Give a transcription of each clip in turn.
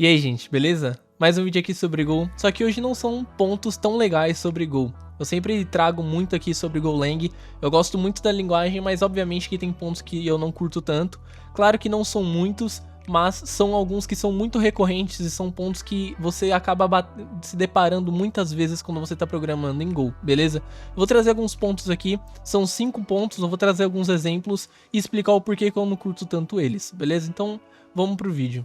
E aí, gente, beleza? Mais um vídeo aqui sobre Go, só que hoje não são pontos tão legais sobre Go. Eu sempre trago muito aqui sobre Golang, eu gosto muito da linguagem, mas obviamente que tem pontos que eu não curto tanto. Claro que não são muitos, mas são alguns que são muito recorrentes e são pontos que você acaba se deparando muitas vezes quando você está programando em Go, beleza? Eu vou trazer alguns pontos aqui, são 5 pontos, eu vou trazer alguns exemplos e explicar o porquê que eu não curto tanto eles, beleza? Então vamos pro vídeo.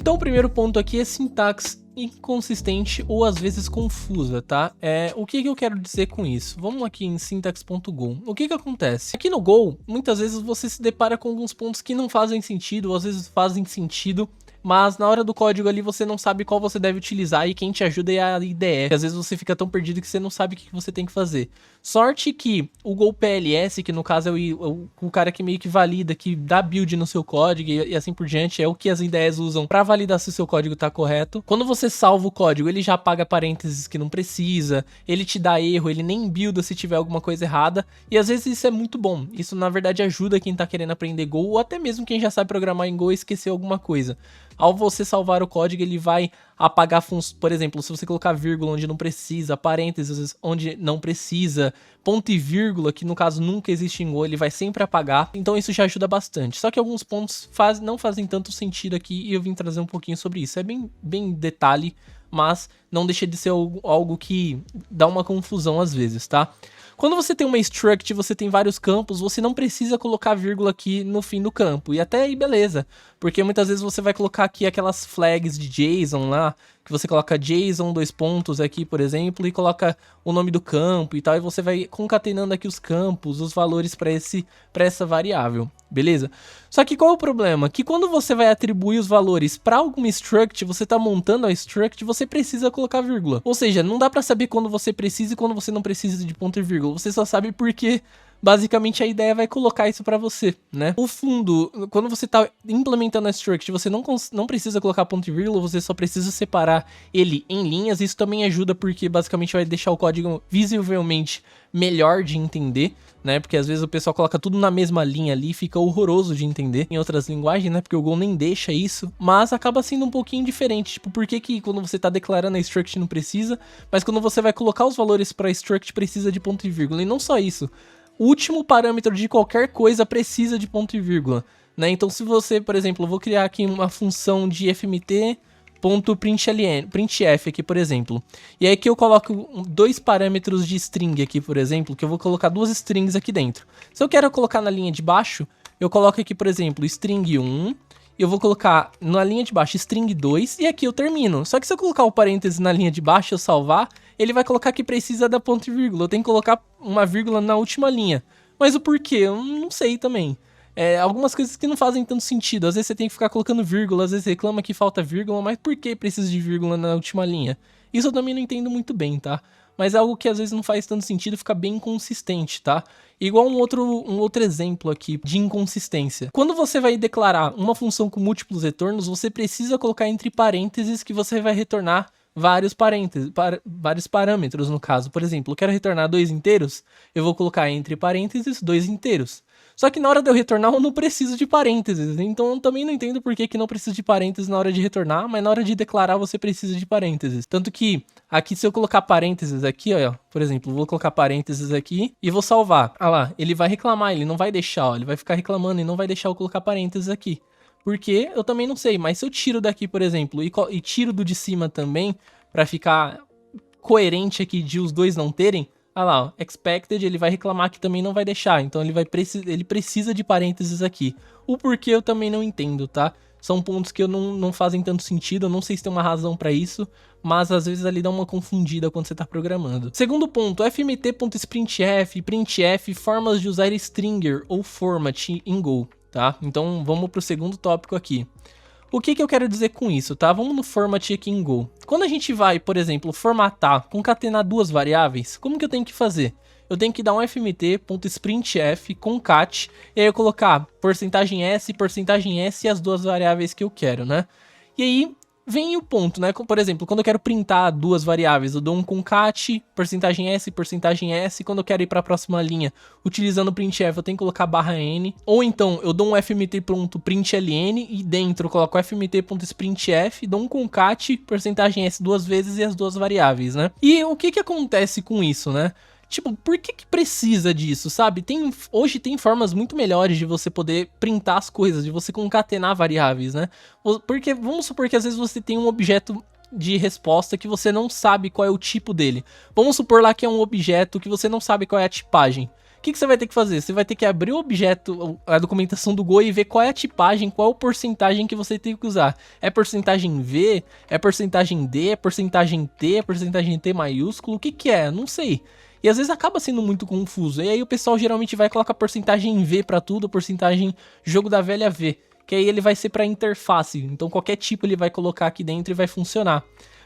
Então o primeiro ponto aqui é sintaxe inconsistente ou às vezes confusa, tá? O que eu quero dizer com isso? Vamos aqui em syntax.go. O que acontece? Aqui no Go, muitas vezes você se depara com alguns pontos que não fazem sentido, ou às vezes fazem sentido, mas na hora do código ali você não sabe qual você deve utilizar e quem te ajuda é a IDE. Às vezes você fica tão perdido que você não sabe o que você tem que fazer. Sorte que o Go PLS, que no caso é o cara que meio que valida, que dá build no seu código e assim por diante, é o que as IDEs usam para validar se o seu código tá correto. Quando você salva o código, ele já apaga parênteses que não precisa, ele te dá erro, ele nem builda se tiver alguma coisa errada, e às vezes isso é muito bom. Isso na verdade ajuda quem tá querendo aprender Go, ou até mesmo quem já sabe programar em Go e esqueceu alguma coisa. Ao você salvar o código, ele vai apagar funções, por exemplo, se você colocar vírgula onde não precisa, parênteses onde não precisa, ponto e vírgula, que no caso nunca existe em Go, ele vai sempre apagar. Então isso já ajuda bastante. Só que alguns pontos não fazem tanto sentido aqui e eu vim trazer um pouquinho sobre isso. É bem detalhe, mas não deixa de ser algo que dá uma confusão às vezes, tá? Quando você tem uma struct, você tem vários campos, você não precisa colocar vírgula aqui no fim do campo. E até aí, beleza. Porque muitas vezes você vai colocar aqui aquelas flags de JSON lá, que você coloca JSON, 2 pontos aqui, por exemplo, e coloca o nome do campo e tal, e você vai concatenando aqui os campos, os valores para essa variável, beleza? Só que qual é o problema? Que quando você vai atribuir os valores para alguma struct, você tá montando a struct, você precisa colocar vírgula. Ou seja, não dá para saber quando você precisa e quando você não precisa de ponto e vírgula, você só sabe porque basicamente a ideia vai colocar isso para você, né? O fundo, quando você tá implementando a struct, você não precisa colocar ponto e vírgula, você só precisa separar ele em linhas. Isso também ajuda porque basicamente vai deixar o código visivelmente melhor de entender, né? Porque às vezes o pessoal coloca tudo na mesma linha ali e fica horroroso de entender em outras linguagens, né? Porque o Go nem deixa isso, mas acaba sendo um pouquinho diferente. Tipo, por que quando você tá declarando a struct não precisa, mas quando você vai colocar os valores para struct precisa de ponto e vírgula? E não só isso. O último parâmetro de qualquer coisa precisa de ponto e vírgula, né? Então se você, por exemplo, eu vou criar aqui uma função de fmt.printf aqui, por exemplo. E aí aqui eu coloco 2 parâmetros de string aqui, por exemplo, que eu vou colocar 2 strings aqui dentro. Se eu quero colocar na linha de baixo, eu coloco aqui, por exemplo, string 1, eu vou colocar na linha de baixo string 2 e aqui eu termino. Só que se eu colocar o parêntese na linha de baixo e eu salvar, ele vai colocar que precisa da ponto e vírgula. Eu tenho que colocar uma vírgula na última linha. Mas o porquê? Eu não sei também. Algumas coisas que não fazem tanto sentido. Às vezes você tem que ficar colocando vírgula, às vezes reclama que falta vírgula, mas por que precisa de vírgula na última linha? Isso eu também não entendo muito bem, tá? Mas é algo que às vezes não faz tanto sentido, fica bem inconsistente, tá? Igual um outro exemplo aqui de inconsistência. Quando você vai declarar uma função com múltiplos retornos, você precisa colocar entre parênteses que você vai retornar vários parâmetros no caso. Por exemplo, eu quero retornar 2 inteiros, eu vou colocar entre parênteses 2 inteiros. Só que na hora de eu retornar eu não preciso de parênteses, então eu também não entendo por que não precisa de parênteses na hora de retornar, mas na hora de declarar você precisa de parênteses. Tanto que aqui se eu colocar parênteses aqui, ó, por exemplo, vou colocar parênteses aqui e vou salvar. Ah lá, ele vai reclamar, ele não vai deixar, ó, ele vai ficar reclamando e não vai deixar eu colocar parênteses aqui. Porque eu também não sei, mas se eu tiro daqui, por exemplo, e tiro do de cima também, pra ficar coerente aqui de os dois não terem, ah lá, ó, expected, ele vai reclamar que também não vai deixar, então ele precisa de parênteses aqui. O porquê eu também não entendo, tá? São pontos que não fazem tanto sentido, eu não sei se tem uma razão pra isso, mas às vezes ali dá uma confundida quando você tá programando. Segundo ponto, fmt.sprintf, printf, formas de usar stringer ou format em Go, tá? Então vamos pro segundo tópico aqui. O que eu quero dizer com isso, tá? Vamos no format aqui em Go. Quando a gente vai, por exemplo, formatar, concatenar 2 variáveis, como que eu tenho que fazer? Eu tenho que dar um fmt.sprintf concat, e aí eu colocar %s e as 2 variáveis que eu quero, né? E aí, vem o ponto, né? Por exemplo, quando eu quero printar duas variáveis, eu dou um concat, porcentagem S, quando eu quero ir para a próxima linha, utilizando o printf, eu tenho que colocar /n, ou então eu dou um fmt.println e dentro eu coloco fmt.sprintf, dou um concat, porcentagem S duas vezes e as duas variáveis, né? E o que acontece com isso, né? Tipo, por que precisa disso, sabe? Hoje tem formas muito melhores de você poder printar as coisas, de você concatenar variáveis, né? Porque, vamos supor que às vezes você tem um objeto de resposta que você não sabe qual é o tipo dele. Vamos supor lá que é um objeto que você não sabe qual é a tipagem. O que você vai ter que fazer? Você vai ter que abrir o objeto, a documentação do Go e ver qual é a tipagem, qual é a porcentagem que você tem que usar. É porcentagem V? É porcentagem D? É porcentagem T? É porcentagem T maiúsculo? O que é? Não sei. E às vezes acaba sendo muito confuso. E aí o pessoal geralmente vai colocar porcentagem V pra tudo, porcentagem jogo da velha V. Que aí ele vai ser pra interface. Então qualquer tipo ele vai colocar aqui dentro e vai funcionar.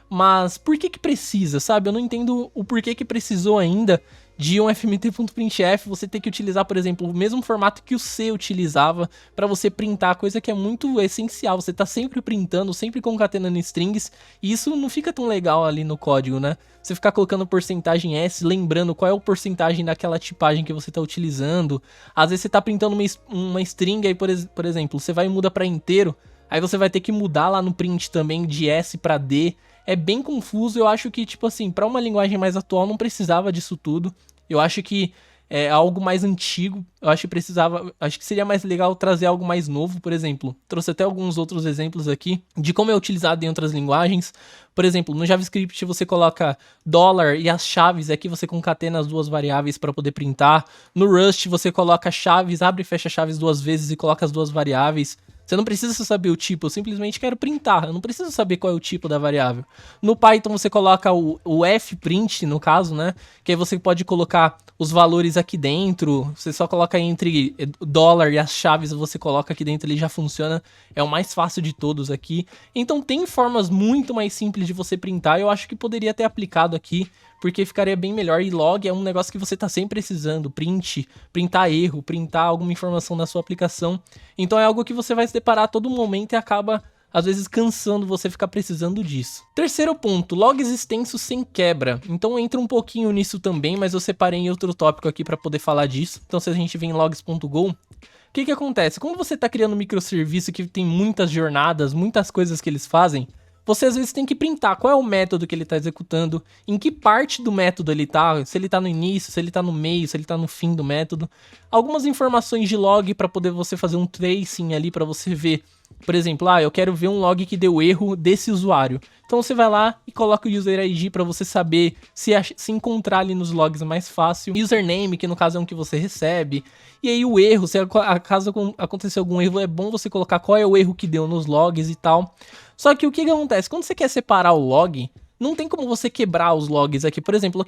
Mas por que precisa, sabe? Eu não entendo o porquê que precisou ainda de um fmt.printf, você ter que utilizar, por exemplo, o mesmo formato que o C utilizava para você printar, coisa que é muito essencial. Você tá sempre printando, sempre concatenando strings, e isso não fica tão legal ali no código, né? Você ficar colocando porcentagem S, lembrando qual é a porcentagem daquela tipagem que você tá utilizando. Às vezes você tá printando uma string, aí por exemplo, você vai e muda para inteiro, aí você vai ter que mudar lá no print também de S para D. É bem confuso, eu acho que, tipo assim, para uma linguagem mais atual não precisava disso tudo. Eu acho que é algo mais antigo, eu acho que seria mais legal trazer algo mais novo, por exemplo. Trouxe até alguns outros exemplos aqui de como é utilizado em outras linguagens. Por exemplo, no JavaScript você coloca $ e as chaves, aqui você concatena as duas variáveis para poder printar. No Rust você coloca chaves, abre e fecha chaves duas vezes e coloca as duas variáveis. Você não precisa saber o tipo, eu simplesmente quero printar, eu não preciso saber qual é o tipo da variável. No Python você coloca o fprint, no caso, né? Que aí você pode colocar os valores aqui dentro, você só coloca entre $ e as chaves, você coloca aqui dentro, ele já funciona, é o mais fácil de todos aqui. Então tem formas muito mais simples de você printar, eu acho que poderia ter aplicado aqui, porque ficaria bem melhor. E log é um negócio que você tá sempre precisando, printar erro, printar alguma informação na sua aplicação. Então é algo que você vai se deparar a todo momento e acaba, às vezes, cansando você ficar precisando disso. Terceiro ponto, logs extensos sem quebra. Então entra um pouquinho nisso também, mas eu separei em outro tópico aqui para poder falar disso. Então se a gente vem em logs.go, o que acontece? Quando você está criando um microserviço que tem muitas jornadas, muitas coisas que eles fazem, você às vezes tem que printar qual é o método que ele está executando, em que parte do método ele está, se ele está no início, se ele está no meio, se ele está no fim do método. Algumas informações de log para poder você fazer um tracing ali para você ver. Por exemplo, eu quero ver um log que deu erro desse usuário. Então você vai lá e coloca o user ID para você saber se encontrar ali nos logs mais fácil. Username, que no caso é um que você recebe. E aí o erro, se caso acontecer algum erro, é bom você colocar qual é o erro que deu nos logs e tal. Só que o que acontece? Quando você quer separar o log, não tem como você quebrar os logs aqui. Por exemplo,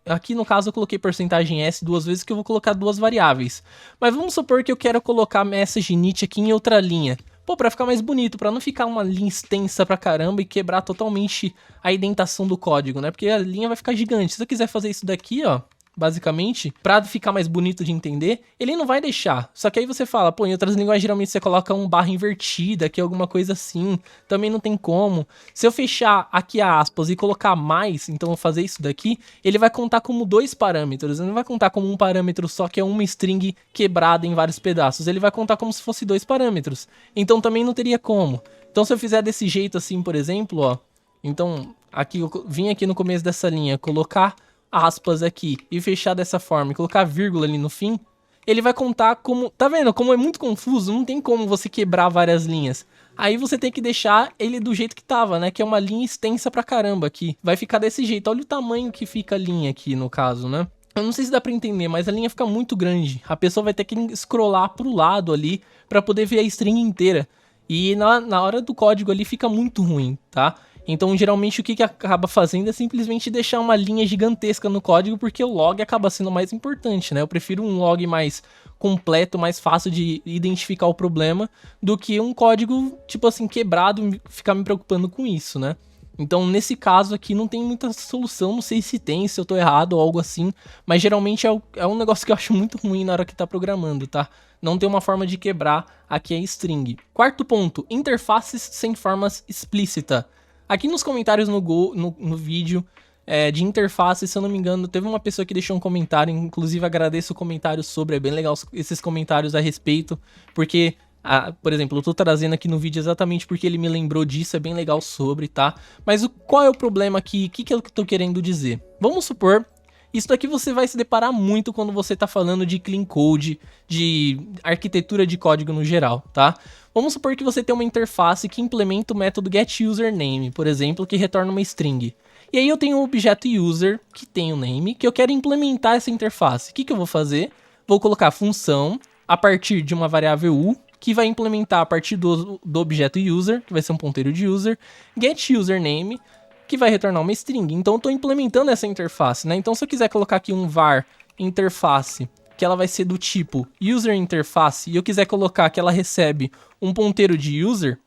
aqui no caso eu coloquei porcentagem S duas vezes, que eu vou colocar duas variáveis. Mas vamos supor que eu quero colocar message init aqui em outra linha. Pô, pra ficar mais bonito, pra não ficar uma linha extensa pra caramba e quebrar totalmente a indentação do código, né? Porque a linha vai ficar gigante. Se eu quiser fazer isso daqui, ó, basicamente, pra ficar mais bonito de entender, ele não vai deixar. Só que aí você fala, pô, em outras linguagens geralmente você coloca um barra invertida, aqui alguma coisa assim, também não tem como. Se eu fechar aqui a aspas e colocar mais, então eu fazer isso daqui, ele vai contar como dois parâmetros, ele não vai contar como um parâmetro só, que é uma string quebrada em vários pedaços, ele vai contar como se fosse dois parâmetros. Então também não teria como. Então se eu fizer desse jeito assim, por exemplo, ó, então aqui eu vim aqui no começo dessa linha, colocar aspas aqui e fechar dessa forma e colocar vírgula ali no fim, ele vai contar como... Tá vendo? Como é muito confuso, não tem como você quebrar várias linhas. Aí você tem que deixar ele do jeito que tava, né? Que é uma linha extensa pra caramba aqui. Vai ficar desse jeito. Olha o tamanho que fica a linha aqui, no caso, né? Eu não sei se dá pra entender, mas a linha fica muito grande. A pessoa vai ter que scrollar pro lado ali pra poder ver a string inteira. E na hora do código ali fica muito ruim, tá? Então, geralmente, o que acaba fazendo é simplesmente deixar uma linha gigantesca no código, porque o log acaba sendo mais importante, né? Eu prefiro um log mais completo, mais fácil de identificar o problema, do que um código, tipo assim, quebrado, ficar me preocupando com isso, né? Então, nesse caso aqui, não tem muita solução, não sei se tem, se eu tô errado ou algo assim, mas geralmente é um negócio que eu acho muito ruim na hora que tá programando, tá? Não tem uma forma de quebrar aqui a string. Quarto ponto, interfaces sem formas explícita. Aqui nos comentários no Go, no vídeo de interface, se eu não me engano, teve uma pessoa que deixou um comentário, inclusive agradeço o comentário sobre, é bem legal esses comentários a respeito, porque, por exemplo, eu tô trazendo aqui no vídeo exatamente porque ele me lembrou disso, é bem legal sobre, tá? Mas qual é o problema aqui? O que eu tô querendo dizer? Vamos supor, isso daqui você vai se deparar muito quando você tá falando de clean code, de arquitetura de código no geral, tá? Vamos supor que você tem uma interface que implementa o método getUserName, por exemplo, que retorna uma string. E aí eu tenho um objeto user, que tem o name, que eu quero implementar essa interface. O que eu vou fazer? Vou colocar função a partir de uma variável u, que vai implementar a partir do objeto user, que vai ser um ponteiro de user, getUserName, que vai retornar uma string. Então eu estou implementando essa interface, né? Então se eu quiser colocar aqui um var interface, que ela vai ser do tipo userInterface, e eu quiser colocar que ela recebe um ponteiro de user,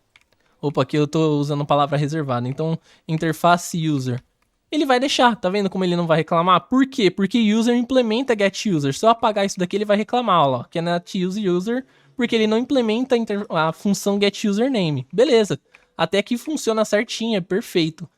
opa, aqui eu estou usando palavra reservada, então interface user, ele vai deixar, tá vendo como ele não vai reclamar? Por quê? Porque user implementa getUser, se eu apagar isso daqui ele vai reclamar, ó, que é not use user, porque ele não implementa a função getUserName. Beleza, até aqui funciona certinho, é perfeito.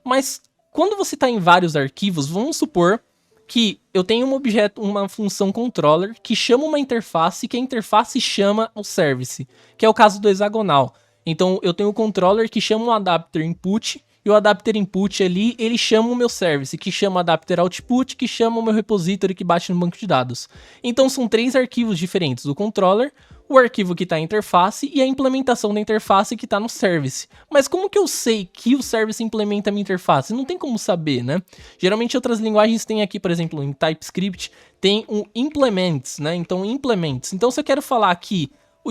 Mas quando você está em vários arquivos, vamos supor que eu tenho um objeto, uma função controller que chama uma interface, que a interface chama o service, que é o caso do hexagonal. Então eu tenho o controller que chama um adapter input, e o adapter input ali, ele chama o meu service, que chama o adapter output, que chama o meu repository que bate no banco de dados. Então são 3 arquivos diferentes, o controller, o arquivo que está em interface e a implementação da interface que está no service. Mas como que eu sei que o service implementa a minha interface? Não tem como saber, né? Geralmente outras linguagens têm aqui, por exemplo, em TypeScript, tem um implements, né? Então implements. Então se eu quero falar aqui o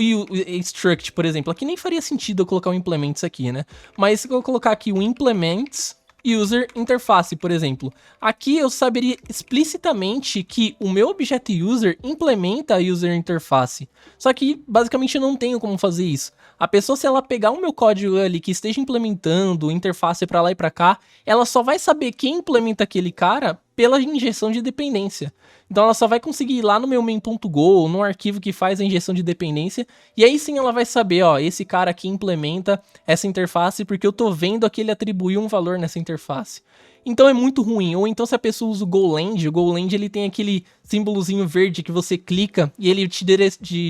struct, por exemplo, aqui nem faria sentido eu colocar um implements aqui, né? Mas se eu colocar aqui o implements user interface, por exemplo, aqui eu saberia explicitamente que o meu objeto user implementa a user interface. Só que basicamente eu não tenho como fazer isso. A pessoa, se ela pegar o meu código ali que esteja implementando interface para lá e para cá, ela só vai saber quem implementa aquele cara pela injeção de dependência. Então ela só vai conseguir ir lá no meu main.go, no arquivo que faz a injeção de dependência, e aí sim ela vai saber, ó, esse cara aqui implementa essa interface porque eu tô vendo que ele atribuiu um valor nessa interface. Então é muito ruim. Ou então se a pessoa usa o GoLand ele tem aquele símbolozinho verde que você clica e ele te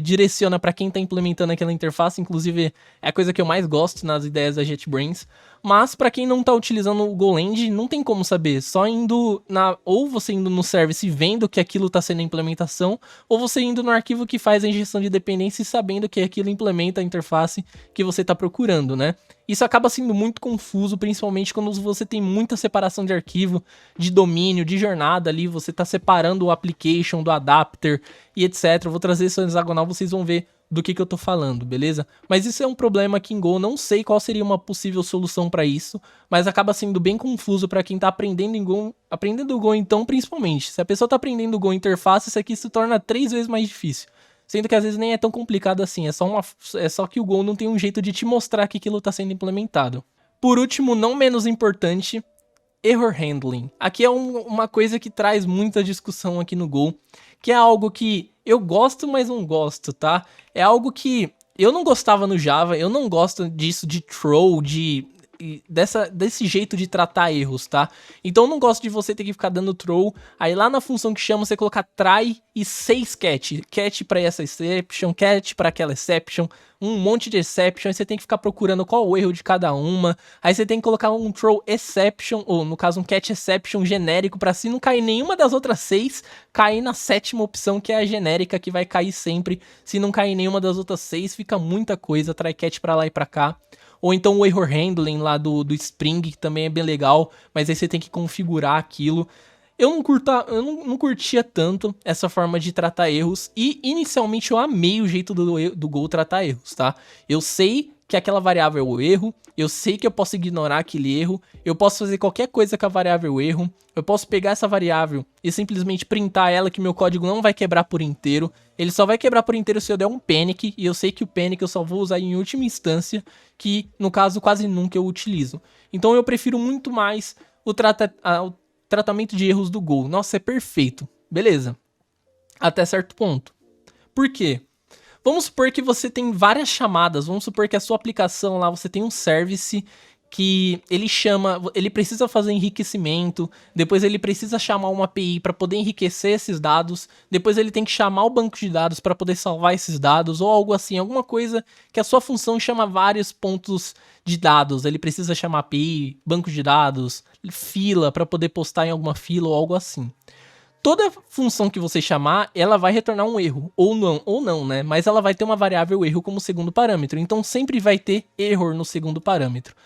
direciona para quem está implementando aquela interface. Inclusive é a coisa que eu mais gosto nas ideias da JetBrains. Mas para quem não está utilizando o GoLand, não tem como saber. Só indo ou você indo no service vendo que aquilo está sendo a implementação, ou você indo no arquivo que faz a injeção de dependência e sabendo que aquilo implementa a interface que você está procurando, né? Isso acaba sendo muito confuso, principalmente quando você tem muita separação de arquivo, de domínio, de jornada ali, você está separando o application do adapter e etc. Eu vou trazer isso no hexagonal, vocês vão ver do que eu tô falando, beleza? Mas isso é um problema aqui em Go, não sei qual seria uma possível solução para isso, mas acaba sendo bem confuso para quem tá aprendendo em Go, aprendendo o Go então, principalmente. Se a pessoa tá aprendendo o Go interface, isso aqui se torna 3 vezes mais difícil. Sendo que às vezes nem é tão complicado assim, é só que o Go não tem um jeito de te mostrar que aquilo está sendo implementado. Por último, não menos importante, Error Handling. Aqui é uma coisa que traz muita discussão aqui no Go, que é algo que eu gosto, mas não gosto, tá? É algo que eu não gostava no Java, eu não gosto disso de throw, desse jeito de tratar erros, tá? Então eu não gosto de você ter que ficar dando throw, aí lá na função que chama você colocar try e 6 catch para essa exception, catch para aquela exception, um monte de exception, aí você tem que ficar procurando qual o erro de cada uma, aí você tem que colocar um throw exception, ou no caso um catch exception genérico para se não cair nenhuma das outras 6, cair na 7ª opção que é a genérica que vai cair sempre, se não cair nenhuma das outras 6 fica muita coisa, try catch para lá e para cá. Ou então o error handling lá do Spring, que também é bem legal, mas aí você tem que configurar aquilo. Eu não curtia tanto essa forma de tratar erros, e inicialmente eu amei o jeito do Go tratar erros, tá? Eu sei que aquela variável é o erro, eu sei que eu posso ignorar aquele erro, eu posso fazer qualquer coisa com a variável erro, eu posso pegar essa variável e simplesmente printar ela, que meu código não vai quebrar por inteiro, ele só vai quebrar por inteiro se eu der um panic, e eu sei que o panic eu só vou usar em última instância, que no caso quase nunca eu utilizo. Então eu prefiro muito mais o tratamento de erros do Go. Nossa, é perfeito. Beleza. Até certo ponto. Por quê? Vamos supor que você tem várias chamadas. Vamos supor que a sua aplicação lá, você tem um service que ele precisa fazer enriquecimento, depois ele precisa chamar uma API para poder enriquecer esses dados, depois ele tem que chamar o banco de dados para poder salvar esses dados, ou algo assim, alguma coisa que a sua função chama vários pontos de dados. Ele precisa chamar API, banco de dados, fila para poder postar em alguma fila ou algo assim. Toda função que você chamar, ela vai retornar um erro, ou não, né? Mas ela vai ter uma variável erro como segundo parâmetro, então sempre vai ter error no segundo parâmetro.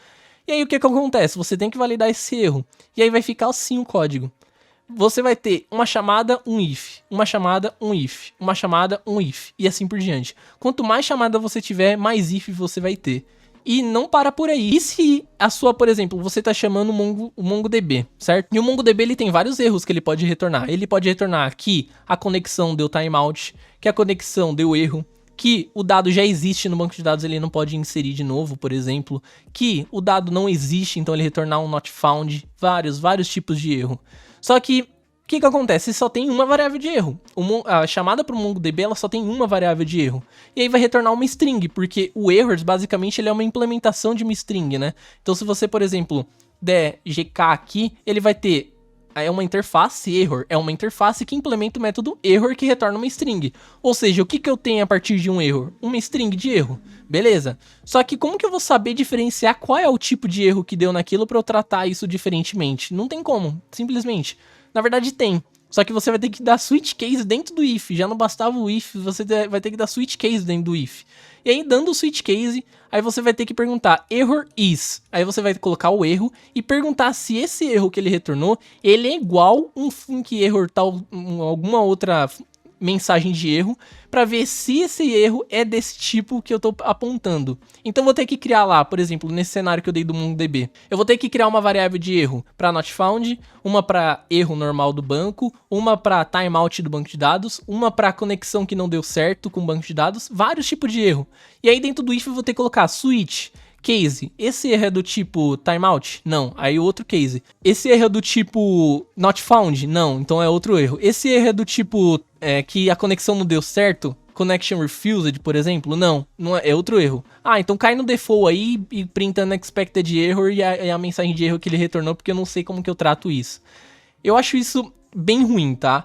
E aí o que acontece? Você tem que validar esse erro. E aí vai ficar assim o código. Você vai ter uma chamada, um if, uma chamada, um if, uma chamada, um if, e assim por diante. Quanto mais chamada você tiver, mais if você vai ter. E não para por aí. E se a sua, por exemplo, você está chamando o MongoDB, certo? E o MongoDB ele tem vários erros que ele pode retornar. Ele pode retornar que a conexão deu timeout, que a conexão deu erro, que o dado já existe no banco de dados, ele não pode inserir de novo, por exemplo, que o dado não existe, então ele retornar um not found, vários tipos de erro. Só que, o que acontece? Só tem uma variável de erro. A chamada para o MongoDB, ela só tem uma variável de erro. E aí vai retornar uma string, porque o errors, basicamente, ele é uma implementação de uma string, né? Então, se você, por exemplo, der gk aqui, ele vai ter... É uma interface error, é uma interface que implementa o método error que retorna uma string. Ou seja, o que eu tenho a partir de um error? Uma string de erro, beleza? Só que como que eu vou saber diferenciar qual é o tipo de erro que deu naquilo para eu tratar isso diferentemente? Não tem como, simplesmente. Na verdade tem, só que você vai ter que dar switch case dentro do if. Já não bastava o if, você vai ter que dar switch case dentro do if. E aí, dando o switch case, aí você vai ter que perguntar error is. Aí você vai colocar o erro e perguntar se esse erro que ele retornou, ele é igual um func error tal, alguma outra mensagem de erro, para ver se esse erro é desse tipo que eu tô apontando. Então vou ter que criar lá, por exemplo, nesse cenário que eu dei do MongoDB, eu vou ter que criar uma variável de erro para not found, uma para erro normal do banco, uma para timeout do banco de dados, uma para conexão que não deu certo com o banco de dados, vários tipos de erro. E aí dentro do if eu vou ter que colocar switch case, esse erro é do tipo timeout? Não, aí outro case. Esse erro é do tipo not found? Não, então é outro erro. Esse erro é do tipo que a conexão não deu certo? Connection refused, por exemplo? Não é outro erro. Ah, então cai no default aí e printa unexpected error e a mensagem de erro que ele retornou, porque eu não sei como que eu trato isso. Eu acho isso bem ruim, tá?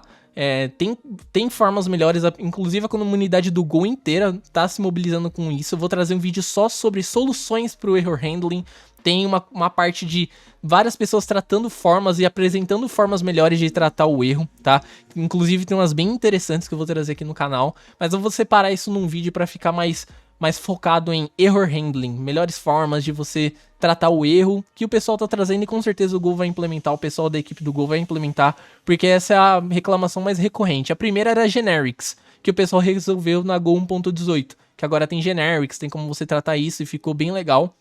Tem formas melhores, inclusive a comunidade do Go inteira tá se mobilizando com isso. Eu vou trazer um vídeo só sobre soluções para o error handling. Tem uma parte de várias pessoas tratando formas e apresentando formas melhores de tratar o erro, tá? Inclusive tem umas bem interessantes que eu vou trazer aqui no canal, mas eu vou separar isso num vídeo para ficar mais focado em error handling, melhores formas de você tratar o erro que o pessoal tá trazendo, e com certeza o Go vai implementar, o pessoal da equipe do Go vai implementar, porque essa é a reclamação mais recorrente. A primeira era generics, que o pessoal resolveu na Go 1.18, que agora tem generics, tem como você tratar isso e ficou bem legal.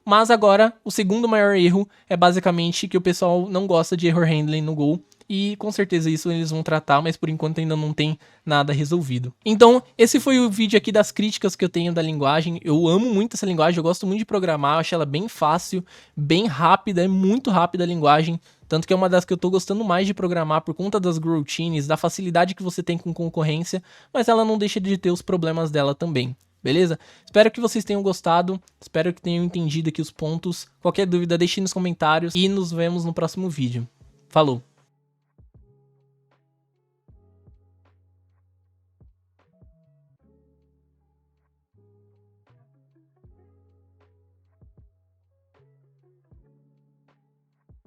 Mas agora, o segundo maior erro é basicamente que o pessoal não gosta de error handling no Go, e com certeza isso eles vão tratar, mas por enquanto ainda não tem nada resolvido. Então, esse foi o vídeo aqui das críticas que eu tenho da linguagem. Eu amo muito essa linguagem, eu gosto muito de programar, eu acho ela bem fácil, bem rápida, é muito rápida a linguagem. Tanto que é uma das que eu tô gostando mais de programar por conta das routines, da facilidade que você tem com concorrência, mas ela não deixa de ter os problemas dela também. Beleza? Espero que vocês tenham gostado, espero que tenham entendido aqui os pontos. Qualquer dúvida, deixe nos comentários e nos vemos no próximo vídeo. Falou!